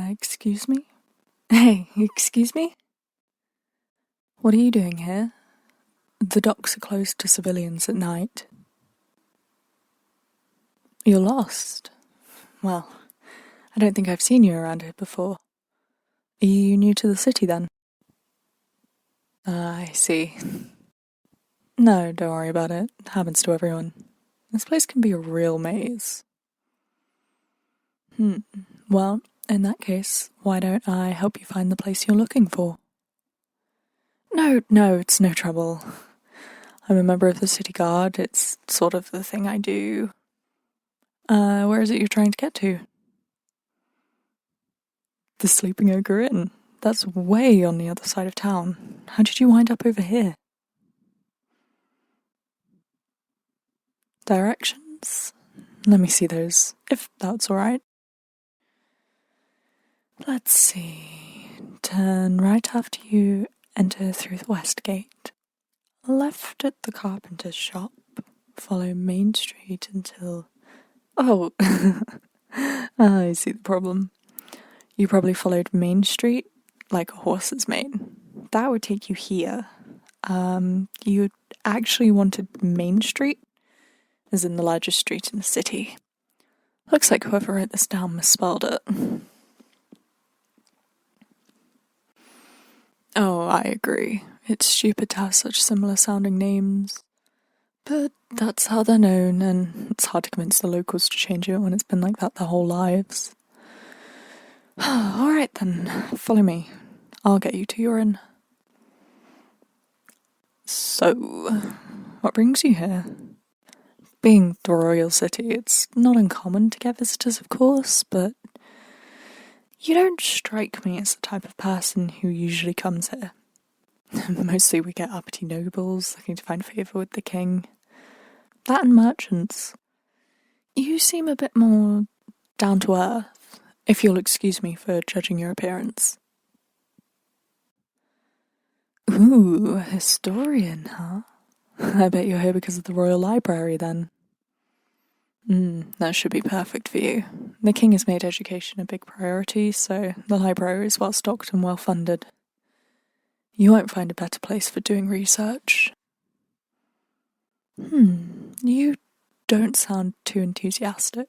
Excuse me? Hey, excuse me? What are you doing here? The docks are closed to civilians at night. You're lost. Well, I don't think I've seen you around here before. Are you new to the city then? I see. No, don't worry about it. It happens to everyone. This place can be a real maze. Well, in that case, why don't I help you find the place you're looking for? No, it's no trouble. I'm a member of the city guard. It's sort of the thing I do. Where is it you're trying to get to? The Sleeping Ogre Inn. That's way on the other side of town. How did you wind up over here? Directions? Let me see those, if that's alright. Let's see. Turn right after you enter through the west gate. Left at the carpenter's shop. Follow Main Street until... Oh, I see the problem. You probably followed Main Street like a horse's mane. That would take you here. You actually wanted Main Street, as in the largest street in the city. Looks like whoever wrote this down misspelled it. Oh, I agree. It's stupid to have such similar sounding names. But that's how they're known, and it's hard to convince the locals to change it when it's been like that their whole lives. Alright then, follow me. I'll get you to your inn. So, what brings you here? Being the royal city, it's not uncommon to get visitors, of course, but you don't strike me as the type of person who usually comes here. Mostly we get uppity nobles looking to find favour with the king. That and merchants. You seem a bit more down to earth, if you'll excuse me for judging your appearance. Ooh, a historian, huh? I bet you're here because of the Royal Library, then. That should be perfect for you. The king has made education a big priority, so the library is well stocked and well funded. You won't find a better place for doing research. You don't sound too enthusiastic.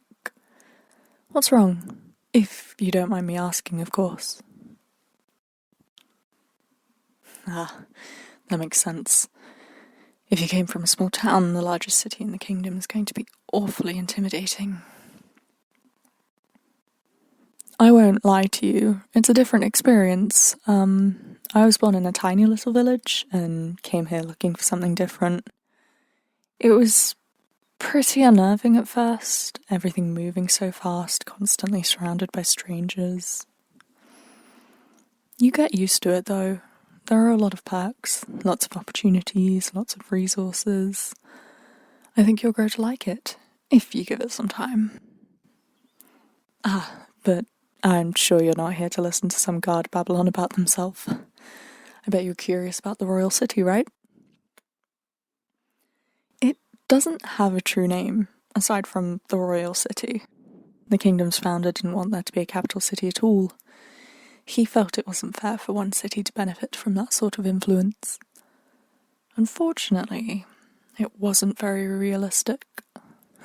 What's wrong? If you don't mind me asking, of course. That makes sense. If you came from a small town, the largest city in the kingdom is going to be awfully intimidating. I won't lie to you, it's a different experience. I was born in a tiny little village and came here looking for something different. It was pretty unnerving at first, everything moving so fast, constantly surrounded by strangers. You get used to it though. There are a lot of perks, lots of opportunities, lots of resources. I think you'll grow to like it, if you give it some time. But I'm sure you're not here to listen to some guard babble on about themselves. I bet you're curious about the royal city, right? It doesn't have a true name, aside from the royal city. The kingdom's founder didn't want there to be a capital city at all. He felt it wasn't fair for one city to benefit from that sort of influence. Unfortunately, it wasn't very realistic.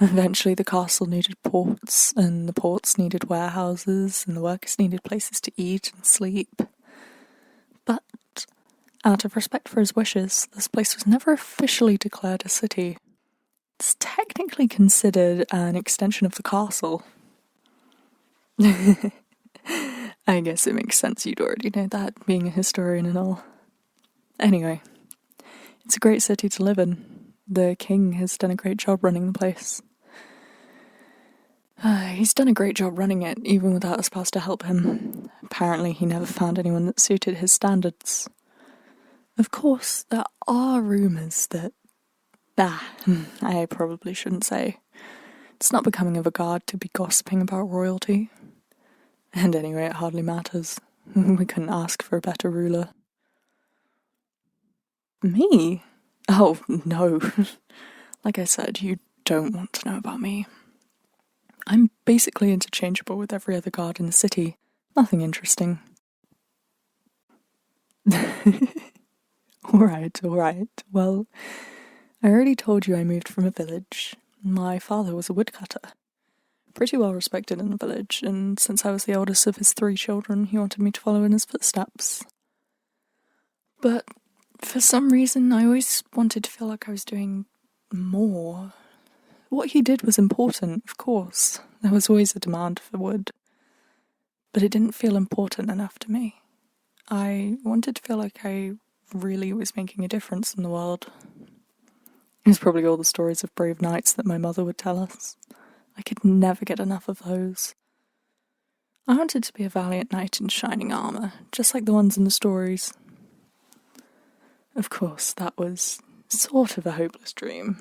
Eventually the castle needed ports, and the ports needed warehouses, and the workers needed places to eat and sleep. But, out of respect for his wishes, this place was never officially declared a city. It's technically considered an extension of the castle. I guess it makes sense you'd already know that, being a historian and all. Anyway, it's a great city to live in. The king has done a great job running the place. He's done a great job running it, even without a spouse to help him. Apparently he never found anyone that suited his standards. Of course, there are rumours that... I probably shouldn't say. It's not becoming of a guard to be gossiping about royalty. And anyway, it hardly matters. We couldn't ask for a better ruler. Me? Oh, no. Like I said, you don't want to know about me. I'm basically interchangeable with every other guard in the city. Nothing interesting. Alright. Well, I already told you I moved from a village. My father was a woodcutter. Pretty well respected in the village, and since I was the oldest of his 3 children, he wanted me to follow in his footsteps. But for some reason, I always wanted to feel like I was doing more. What he did was important, of course. There was always a demand for wood. But it didn't feel important enough to me. I wanted to feel like I really was making a difference in the world. It was probably all the stories of brave knights that my mother would tell us. I could never get enough of those. I wanted to be a valiant knight in shining armour, just like the ones in the stories. Of course, that was sort of a hopeless dream.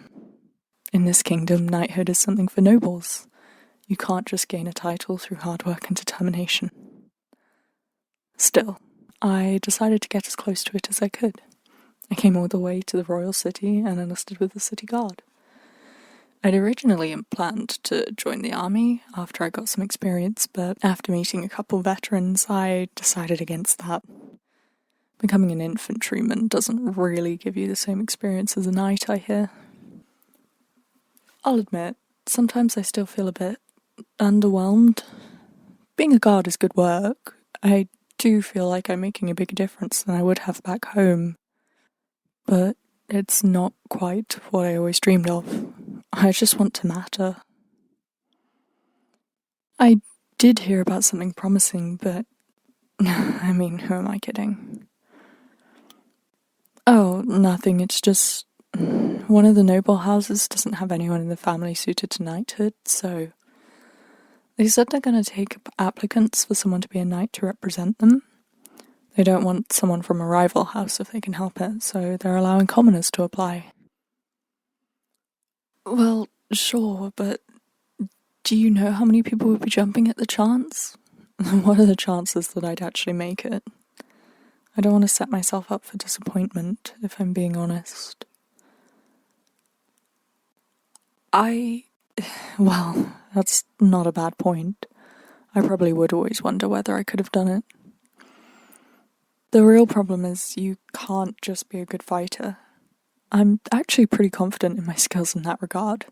In this kingdom, knighthood is something for nobles. You can't just gain a title through hard work and determination. Still, I decided to get as close to it as I could. I came all the way to the royal city and enlisted with the city guard. I'd originally planned to join the army after I got some experience, but after meeting a couple veterans, I decided against that. Becoming an infantryman doesn't really give you the same experience as a knight, I hear. I'll admit, sometimes I still feel a bit underwhelmed. Being a guard is good work. I do feel like I'm making a bigger difference than I would have back home. But it's not quite what I always dreamed of. I just want to matter. I did hear about something promising, but I mean, who am I kidding? Oh, nothing, it's just one of the noble houses doesn't have anyone in the family suited to knighthood, so they said they're going to take applicants for someone to be a knight to represent them. They don't want someone from a rival house if they can help it, so they're allowing commoners to apply. Well, sure, but do you know how many people would be jumping at the chance? What are the chances that I'd actually make it? I don't want to set myself up for disappointment, if I'm being honest. Well, that's not a bad point. I probably would always wonder whether I could have done it. The real problem is you can't just be a good fighter. I'm actually pretty confident in my skills in that regard.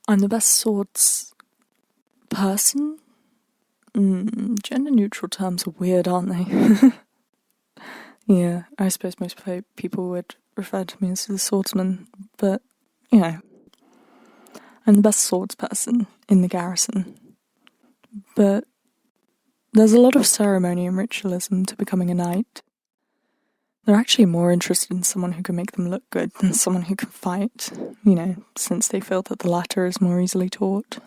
I'm the best swords person? Gender-neutral terms are weird, aren't they? Yeah, I suppose most people would refer to me as the swordsman, but, you know, I'm the best swords person in the garrison. But there's a lot of ceremony and ritualism to becoming a knight. They're actually more interested in someone who can make them look good than someone who can fight, since they feel that the latter is more easily taught.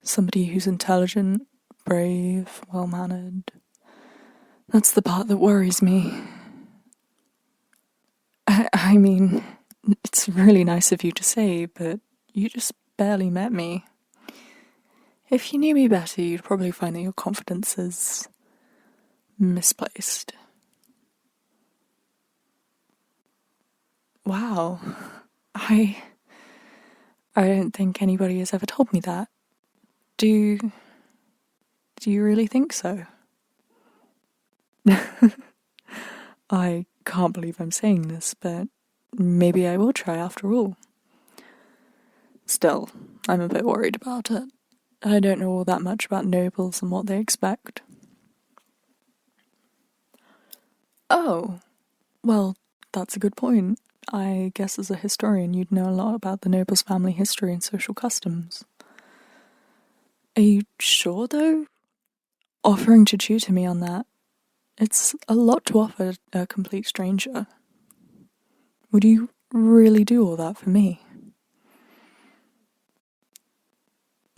Somebody who's intelligent, brave, well-mannered. That's the part that worries me. I mean, it's really nice of you to say, but you just barely met me. If you knew me better, you'd probably find that your confidence is misplaced. Wow. I don't think anybody has ever told me that. Do you really think so? I can't believe I'm saying this, but maybe I will try after all. Still, I'm a bit worried about it. I don't know all that much about nobles and what they expect. Oh, well, that's a good point. I guess as a historian you'd know a lot about the nobles' family history and social customs. Are you sure, though? Offering to tutor me on that, it's a lot to offer a complete stranger. Would you really do all that for me?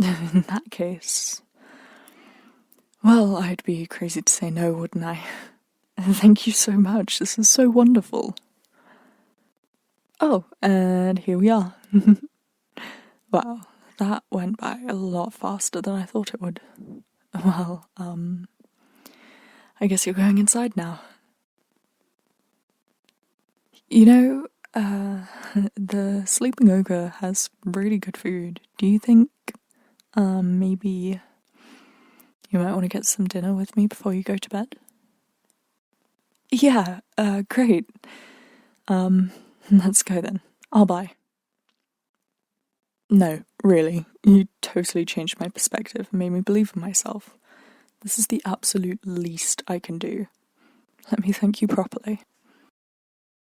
In that case, well, I'd be crazy to say no, wouldn't I? Thank you so much, this is so wonderful. Oh, and here we are. Wow, that went by a lot faster than I thought it would. Well, I guess you're going inside now. You know, the Sleeping Ogre has really good food. Do you think, maybe You might want to get some dinner with me before you go to bed. Yeah, great. Let's go then. I'll buy. No, really, you totally changed my perspective and made me believe in myself. This is the absolute least I can do. Let me thank you properly.